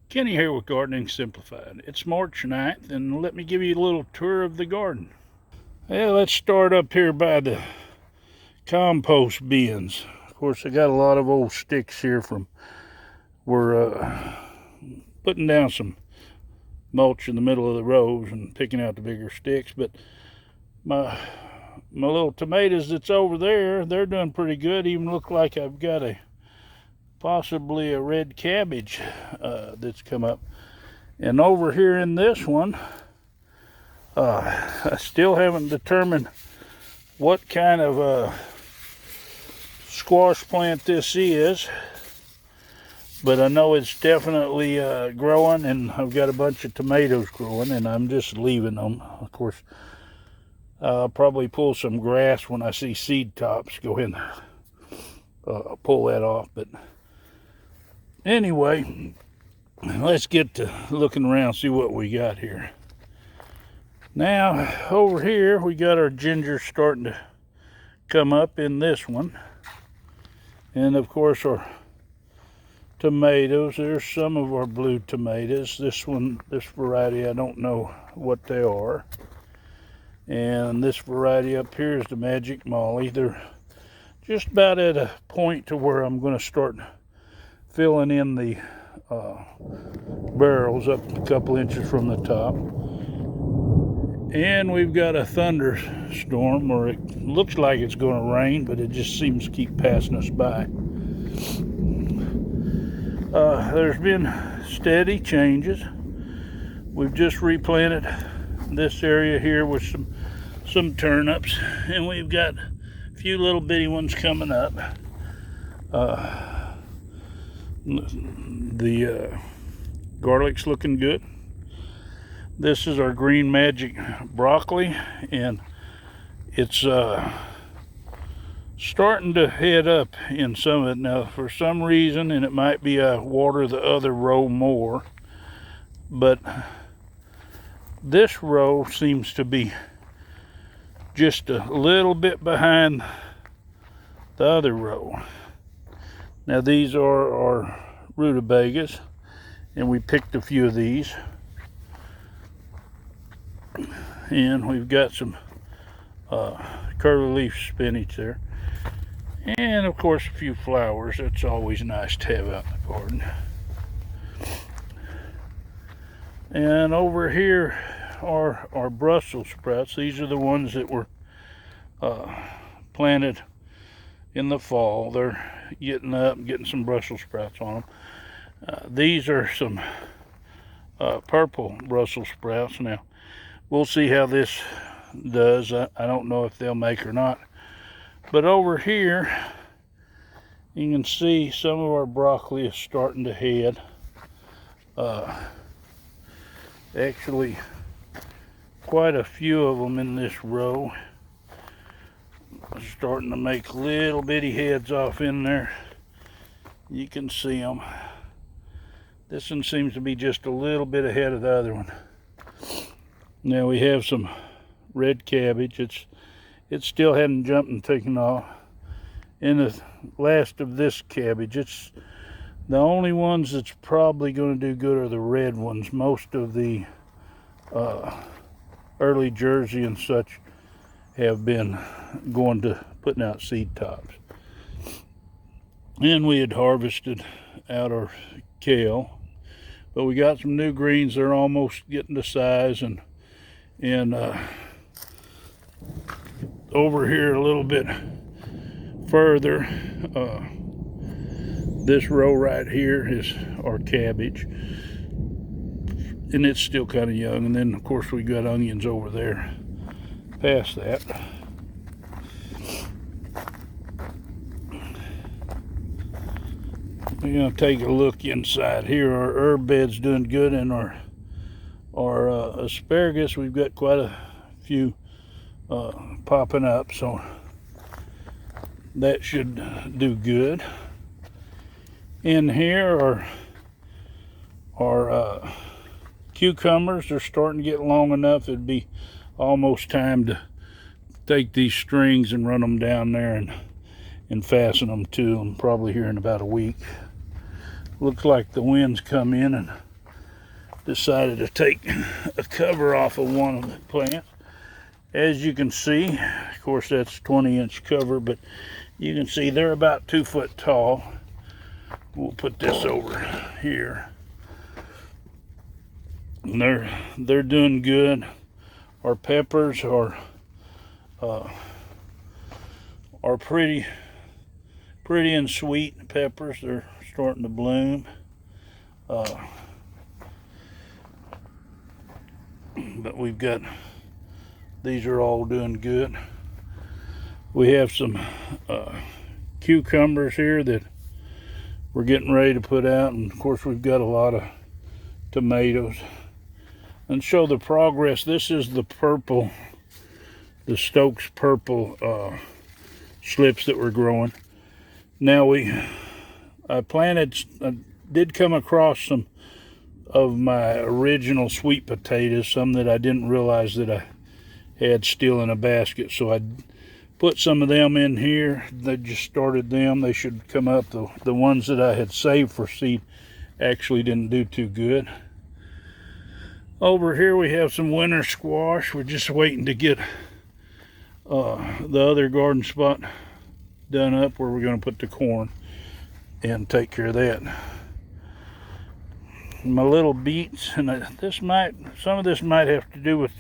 Kenny here with Gardening Simplified. It's March 9th, and let me give you a little tour of the garden. Well, let's start up here by the compost bins. Of course, I got a lot of old sticks here from we're putting down some mulch in the middle of the rows and picking out the bigger sticks. But my little tomatoes that's over there, they're doing pretty good. Even look like I've got possibly a red cabbage that's come up. And over here in this one, I still haven't determined what kind of squash plant this is, but I know it's definitely growing, and I've got a bunch of tomatoes growing, and I'm just leaving them. Of course, I'll probably pull some grass when I see seed tops. Go ahead and pull that off. But anyway, let's get to looking around, see what we got here. Now, over here, we got our ginger starting to come up in this one. And of course, our tomatoes, there's some of our blue tomatoes. This variety, I don't know what they are. And this variety up here is the Magic Molly. They're just about at a point to where I'm going to start filling in the barrels up a couple inches from the top. And we've got a thunderstorm, or it looks like it's going to rain, but it just seems to keep passing us by. There's been steady changes. We've just replanted this area here with some turnips, and we've got a few little bitty ones coming up. The garlic's looking good. This is our green magic broccoli, and it's starting to head up in some of it now for some reason, and it might be I water the other row more, but this row seems to be just a little bit behind the other row. Now these are our Rutabagas, and we picked a few of these. And we've got some curly leaf spinach there. And of course a few flowers. That's always nice to have out in the garden. And over here are our Brussels sprouts. These are the ones that were planted in the fall. They're getting up, getting some Brussels sprouts on them. These are some purple Brussels sprouts. Now, we'll see how this does. I don't know if they'll make or not. But over here, you can see some of our broccoli is starting to head. Actually, quite a few of them in this row are starting to make little bitty heads off in there. You can see them. This one seems to be just a little bit ahead of the other one. Now we have some red cabbage. It still hadn't jumped and taken off. And the last of this cabbage, it's the only ones that's probably going to do good are the red ones. Most of the early Jersey and such have been going to putting out seed tops. And we had harvested out our kale, but we got some new greens. They're almost getting to size, and over here a little bit further, this row right here is our cabbage, and it's still kind of young. And then of course we got onions over there past that. We're gonna take a look inside here. Our herb bed's doing good, and our asparagus, we've got quite a few popping up, so that should do good. In here our cucumbers are starting to get long enough. It'd be almost time to take these strings and run them down there and fasten them to them, probably here in about a week. Looks like the wind's come in and decided to take a cover off of one of the plants. As you can see, of course that's 20-inch cover, but you can see they're about 2 foot tall. We'll put this over here. And they're doing good. Our peppers are pretty and sweet peppers. They're starting to bloom. But we've got, these are all doing good. We have some cucumbers here that we're getting ready to put out, and of course we've got a lot of tomatoes. And show the progress. This is the purple, the Stokes purple slips that were growing. Now I did come across some of my original sweet potatoes, some that I didn't realize that I had still in a basket, so I put some of them in here. They just started them. They should come up. The ones that I had saved for seed actually didn't do too good. Over here we have some winter squash. We're just waiting to get the other garden spot done up where we're going to put the corn and take care of that. My little beets, and some of this might have to do with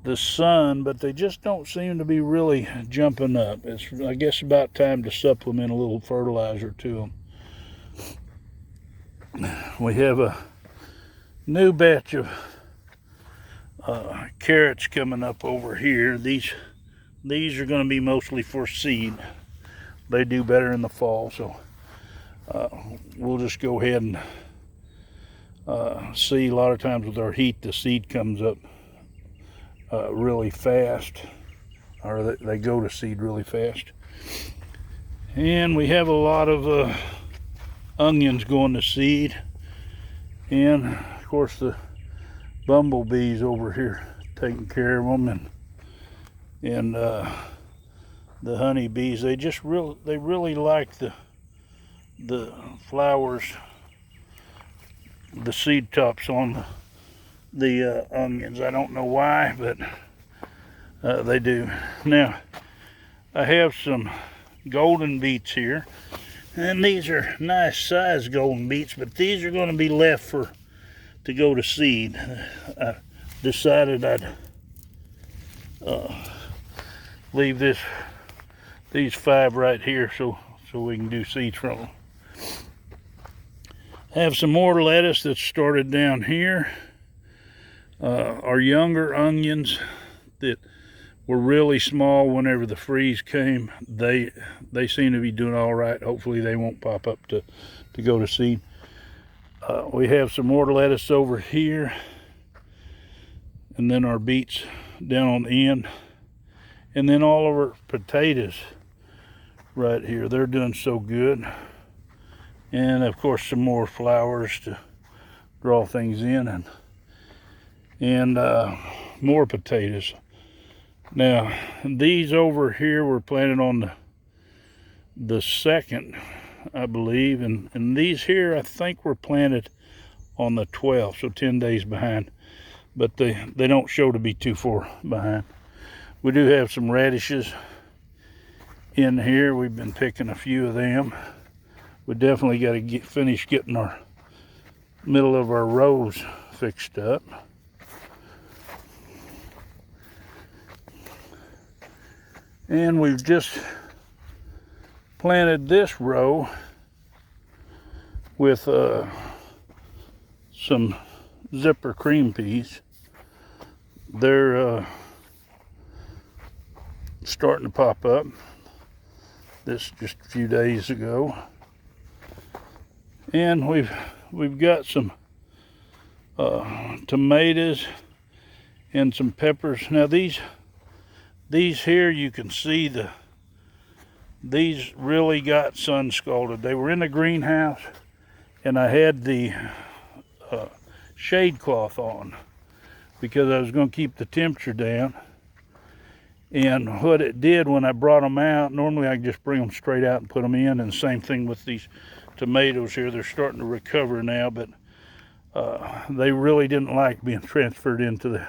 the sun, but they just don't seem to be really jumping up. It's, I guess, about time to supplement a little fertilizer to them. We have a new batch of carrots coming up over here. These are going to be mostly for seed. They do better in the fall, so we'll just go ahead and see. A lot of times with our heat, the seed comes up really fast, or they go to seed really fast. And we have a lot of onions going to seed, and of course the bumblebees over here taking care of them, and the honeybees. They really like the flowers, the seed tops on the onions. I don't know why, but they do. Now I have some golden beets here, and these are nice sized golden beets, but these are going to be left to go to seed. I decided I'd leave these 5 right here so we can do seeds from them. I have some more lettuce that started down here. Our younger onions that were really small whenever the freeze came, they seem to be doing all right. Hopefully they won't pop up to go to seed. We have some more lettuce over here, and then our beets down on the end, and then all of our potatoes right here. They're doing so good. And of course some more flowers to draw things in, and more potatoes. Now these over here were planted on the 2nd, I believe, and these here I think were planted on the 12th, so 10 days behind, but they don't show to be too far behind. We do have some radishes in here. We've been picking a few of them. We definitely got to finish getting our middle of our rows fixed up. And we've just planted this row with some zipper cream peas. They're starting to pop up. This just a few days ago. And we've got some tomatoes and some peppers. Now these here, you can see these really got sun scalded. They were in the greenhouse, and I had the shade cloth on because I was going to keep the temperature down. And what it did when I brought them out, normally I just bring them straight out and put them in, and the same thing with these tomatoes here. They're starting to recover now, but They really didn't like being transferred into the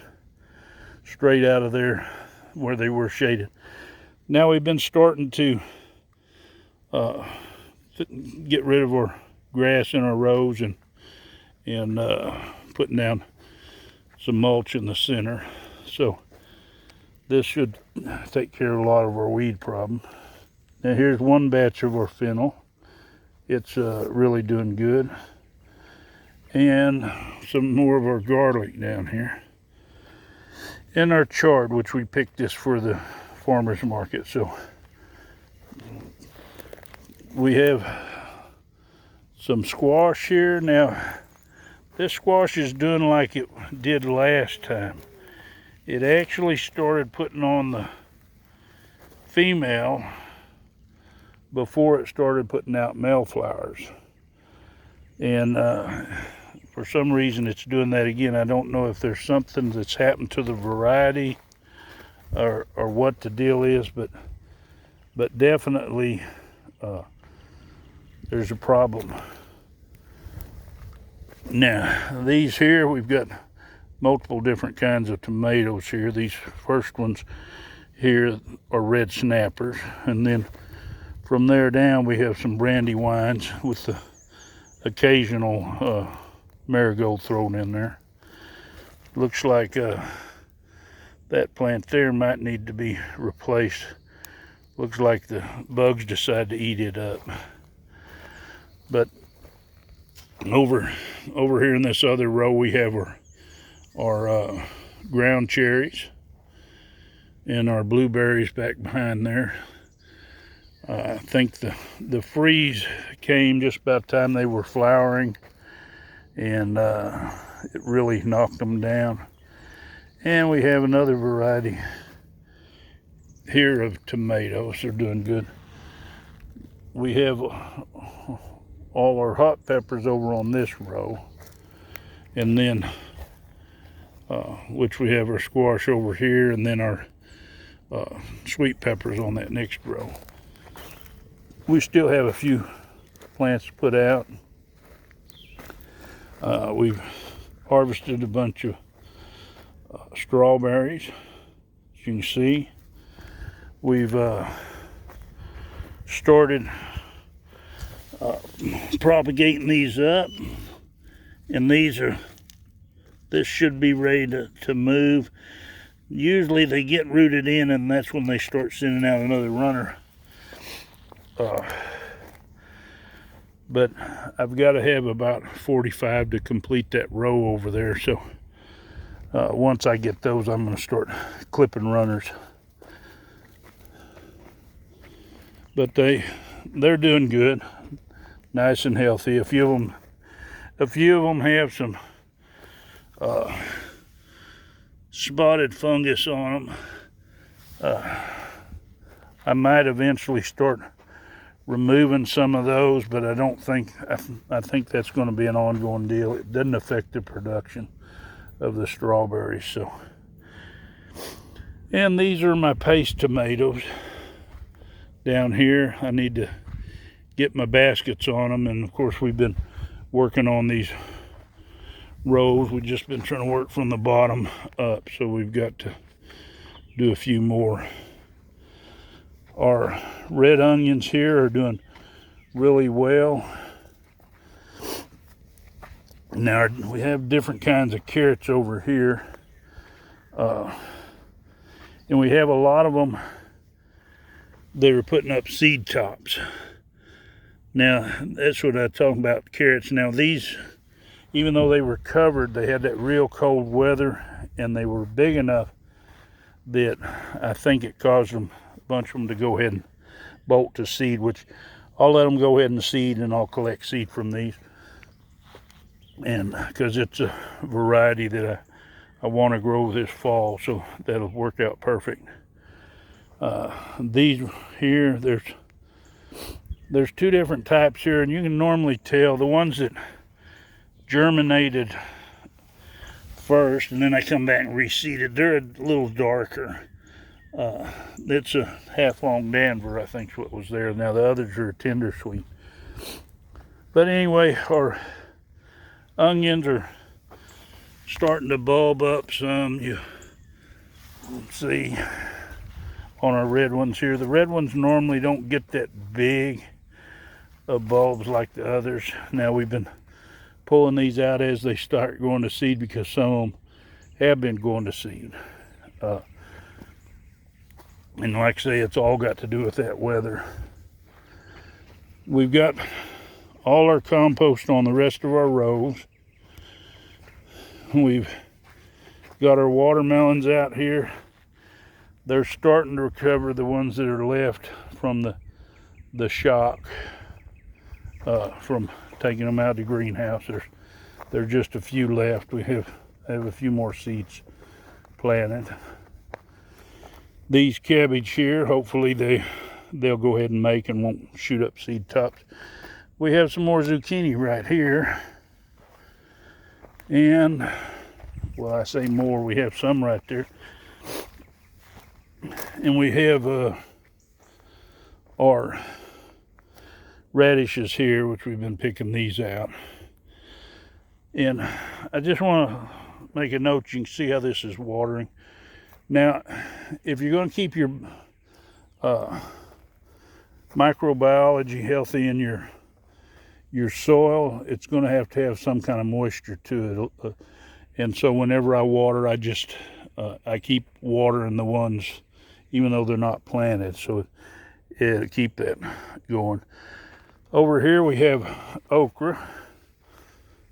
straight out of there where they were shaded. Now we've been starting to get rid of our grass in our rows and putting down some mulch in the center. So this should take care of a lot of our weed problem. Now here's one batch of our fennel. It's really doing good. And some more of our garlic down here. And our chard, which we picked this for the farmer's market. So we have some squash here. Now this squash is doing like it did last time. It actually started putting on the female before it started putting out male flowers. And for some reason it's doing that again. I don't know if there's something that's happened to the variety or what the deal is, but definitely there's a problem. Now these here, we've got multiple different kinds of tomatoes here. These first ones here are red snappers, and then from there down we have some brandywines with the occasional marigold thrown in there. Looks like that plant there might need to be replaced. Looks like the bugs decided to eat it up. But over here in this other row we have our ground cherries and our blueberries back behind there. I think the freeze came just about the time they were flowering, and it really knocked them down. And we have another variety here of tomatoes. They're doing good. We have all our hot peppers over on this row, and then which we have our squash over here, and then our sweet peppers on that next row. We still have a few plants to put out. We've harvested a bunch of strawberries, as you can see. We've started propagating these up, and this should be ready to move. Usually they get rooted in, and that's when they start sending out another runner. But I've got to have about 45 to complete that row over there. So once I get those, I'm going to start clipping runners. But they're doing good, nice and healthy. A few of them have some spotted fungus on them. I might eventually start removing some of those, but I don't think, I think that's going to be an ongoing deal. It doesn't affect the production of the strawberries. So, and these are my paste tomatoes down here. I need to get my baskets on them, and of course we've been working on these rows. We've just been trying to work from the bottom up, so we've got to do a few more. Our red onions here are doing really well. Now we have different kinds of carrots over here, and we have a lot of them. They were putting up seed tops. Now that's what I'm talking about, carrots. Now these, even though they were covered, they had that real cold weather, and they were big enough that I think it caused them, a bunch of them, to go ahead and bolt to seed, which I'll let them go ahead and seed, and I'll collect seed from these. And because it's a variety that I want to grow this fall, so that'll work out perfect. These here, there's two different types here, and you can normally tell the ones that germinated first and then I come back and reseeded, they're a little darker. It's a half-long Danver, I think is what was there. Now the others are tender sweet. But anyway, our onions are starting to bulb up some. You see on our red ones here. The red ones normally don't get that big of bulbs like the others. Now we've been pulling these out as they start going to seed because some of them have been going to seed. And like I say, it's all got to do with that weather. We've got all our compost on the rest of our rows. We've got our watermelons out here. They're starting to recover, the ones that are left from the shock from taking them out of the greenhouse. There's just a few left. We have a few more seeds planted. These cabbage here, hopefully they'll go ahead and make and won't shoot up seed tops. We have some more zucchini right here. And, well, I say more, we have some right there. And we have our radishes here, which we've been picking these out. And I just want to make a note, you can see how this is watering. Now, if you're going to keep your microbiology healthy in your soil, it's going to have some kind of moisture to it. And so whenever I water, I keep watering the ones, even though they're not planted, so it'll keep that going. Over here we have okra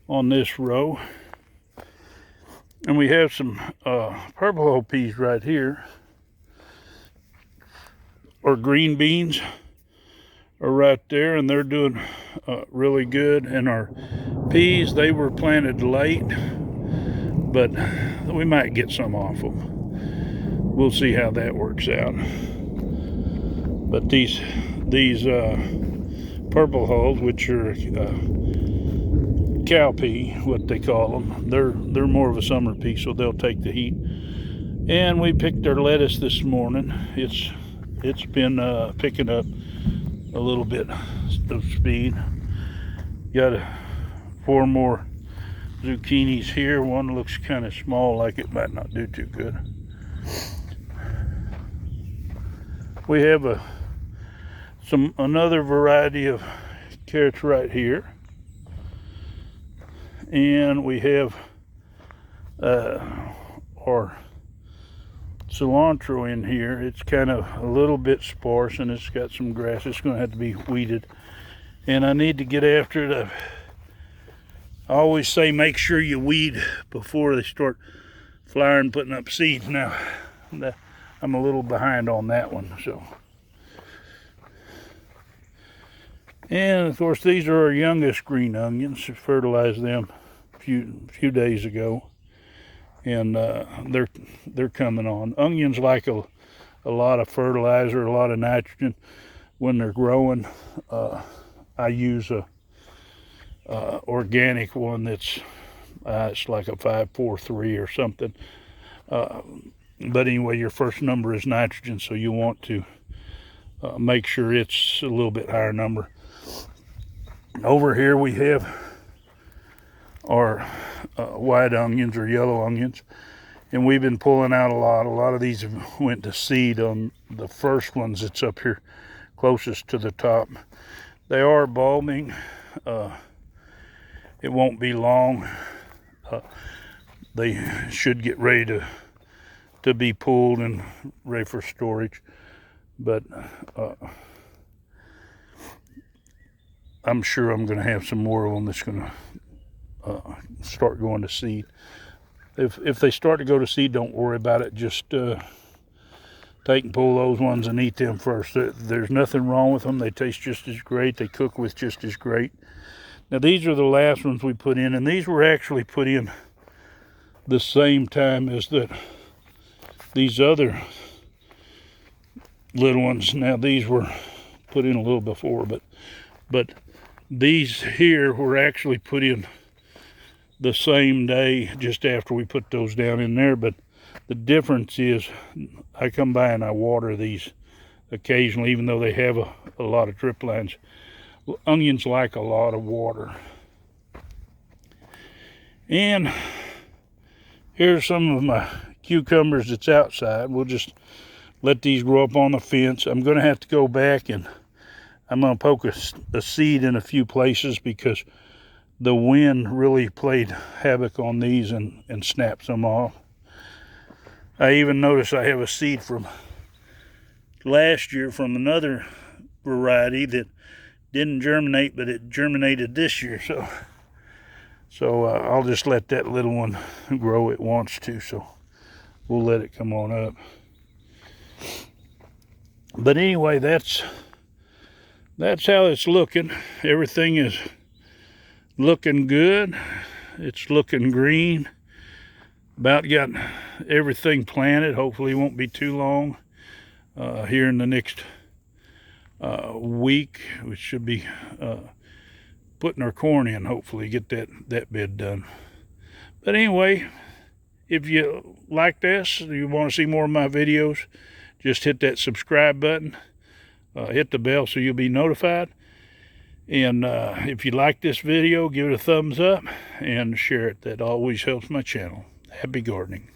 on this row. And we have some purple peas right here, or green beans are right there, and they're doing really good. And our peas, they were planted late, but we might get some off them. We'll see how that works out. But these purple hulls, which are cow pea, what they call them, they're more of a summer pea, so they'll take the heat. And we picked our lettuce this morning. It's been picking up a little bit of speed. Got 4 more zucchinis here. One looks kind of small, like it might not do too good. We have another variety of carrots right here. And we have our cilantro in here. It's kind of a little bit sparse, and it's got some grass. It's going to have to be weeded. And I need to get after it. I always say make sure you weed before they start flowering, putting up seeds. Now, I'm a little behind on that one. So, and of course, these are our youngest green onions. Fertilized them a few days ago, and they're coming on. Onions like a lot of fertilizer, a lot of nitrogen when they're growing. I use a organic one that's it's like a 543 or something. But anyway, your first number is nitrogen, so you want to make sure it's a little bit higher number. Over here we have our white onions or yellow onions, and we've been pulling out a lot of these went to seed on the first ones that's up here closest to the top. They are bulbing. It won't be long. They should get ready to be pulled and ready for storage, but I'm sure I'm going to have some more of them that's going to start going to seed. If they start to go to seed, don't worry about it. Just take and pull those ones and eat them first. There's nothing wrong with them. They taste just as great. They cook with just as great. Now these are the last ones we put in, and these were actually put in the same time as these other little ones. Now these were put in a little before, but these here were actually put in the same day, just after we put those down in there. But the difference is I come by and I water these occasionally, even though they have a lot of drip lines. Onions like a lot of water. And here's some of my cucumbers that's outside. We'll just let these grow up on the fence. I'm going to have to go back and I'm going to poke a seed in a few places because the wind really played havoc on these and snapped some off. I even noticed I have a seed from last year from another variety that didn't germinate, but it germinated this year. So I'll just let that little one grow. It wants to, so we'll let it come on up. But anyway, that's how it's looking. Everything is looking good. It's looking green. About got everything planted. Hopefully it won't be too long. Here in the next week, we should be putting our corn in, hopefully get that bed done. But anyway, if you like this, you want to see more of my videos, just hit that subscribe button, hit the bell so you'll be notified. And if you like this video, give it a thumbs up and share it. That always helps my channel. Happy gardening.